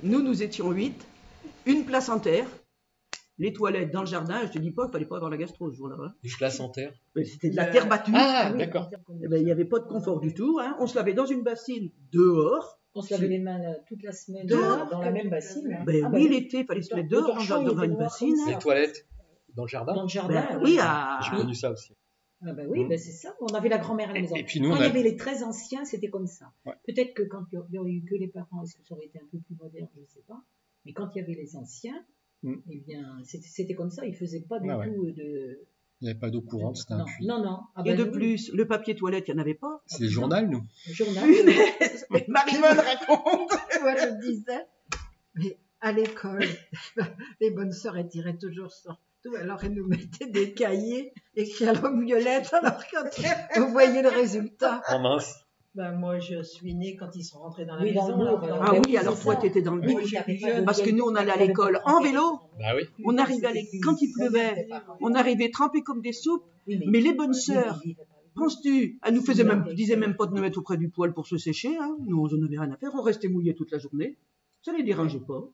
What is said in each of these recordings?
Nous étions 8, une place en terre, les toilettes dans le jardin. Je te dis pas qu'il fallait pas avoir la gastro ce jour-là. Hein. Une place en terre. C'était de la terre battue. Ah, d'accord. Il n'y avait pas de confort du tout. Hein. On se lavait dans une bassine dehors. On se lavait les mains toute la semaine Dehors, dans la même bassine. Hein. Oui, l'été, il fallait se mettre dehors dans une bassine. Les toilettes dans le jardin. Dans le jardin. Oui, J'ai connu ça aussi. Ah bah oui, c'est ça. On avait la grand-mère à la maison. Et puis nous, quand il y avait les très anciens, c'était comme ça. Ouais. Peut-être que quand il y aurait eu que les parents, est-ce que ça aurait été un peu plus moderne, je ne sais pas. Mais quand il y avait les anciens, eh bien, c'était comme ça. Ils ne faisaient pas du tout de... Il n'y avait pas d'eau courante, c'était un puits. Non. Ah et de plus, le papier toilette, il n'y en avait pas. C'est les journaux, nous. Le journal. Mais Marie-Vonne raconte. Moi, je disais, mais à l'école, les bonnes sœurs, elles tiraient toujours sur tout. Alors, elles nous mettaient des cahiers écrits à langue violette. Alors, quand vous voyez le résultat. En mince. Ben, moi, je suis née quand ils sont rentrés dans la Oui, dans maison. le bourg, alors, Ah oui, c'est alors ça. toi, tu étais dans le Oui, bourg. il y avait pas de Parce que nous, on allait à l'école en vélo. Bah oui. On arrivait à l'école, quand il pleuvait, on arrivait trempés comme des soupes. Mais les bonnes sœurs, penses-tu, elles nous faisaient même, disaient même pas de nous mettre auprès du poêle pour se sécher. Hein. Nous, on n'en avait rien à faire. On restait mouillés toute la journée. Ça les dérangeait pas.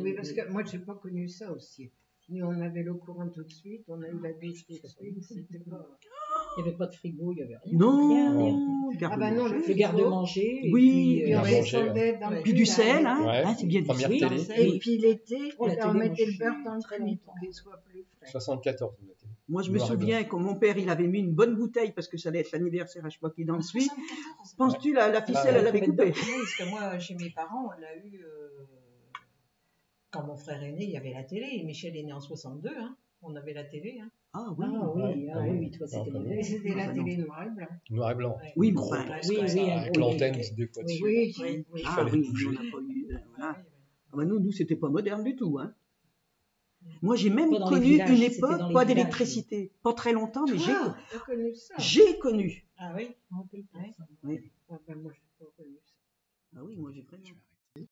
Oui, parce que moi, j'ai pas connu ça aussi. Nous, on avait l'eau courante tout de suite, on a eu la douche tout de suite. C'était pas... Il n'y avait pas de frigo, il n'y avait rien. Non, Ah bah non, Le garde-manger. Oui, Et on manger, descendait dans le puis du sel, hein. Ouais. Hein, c'est bien du Première sel. télé. Et puis l'été, Oh, la on télé, mettait moi, le beurre je dans le suis training très pour qu'il soit plus frais. 74, vous mettez. Moi, je me Noir et souviens quand mon père, il avait mis une bonne bouteille parce que ça allait être l'anniversaire à je sais pas qui dans le suite. Penses-tu, la ficelle, elle avait coupé? Parce que moi, chez mes parents, on l'a eu... Quand mon frère est né, il y avait la télé. Michel est né en 62, hein. On avait la télé. Hein. Ah oui. Oui, toi, c'était Non, Et c'était la télé noir et blanc. Noir et blanc. Oui, mais Gros, enfin, oui, comme ça, oui, avec oui, l'antenne oui. qui se décolle dessus. Oui, Ah fallait oui, bouger. on n'a pas eu. Voilà. Ah bah nous, c'était pas moderne du tout. Hein. Moi, j'ai même Pas dans les connu villages, une c'était époque, dans les pas villages. d'électricité. Pas très longtemps, mais Ah, t'as connu ça? j'ai connu. Ah oui? On peut le faire, ça. Oui. Ah ben moi, j'ai pas connu ça. Ah oui, moi j'ai vraiment.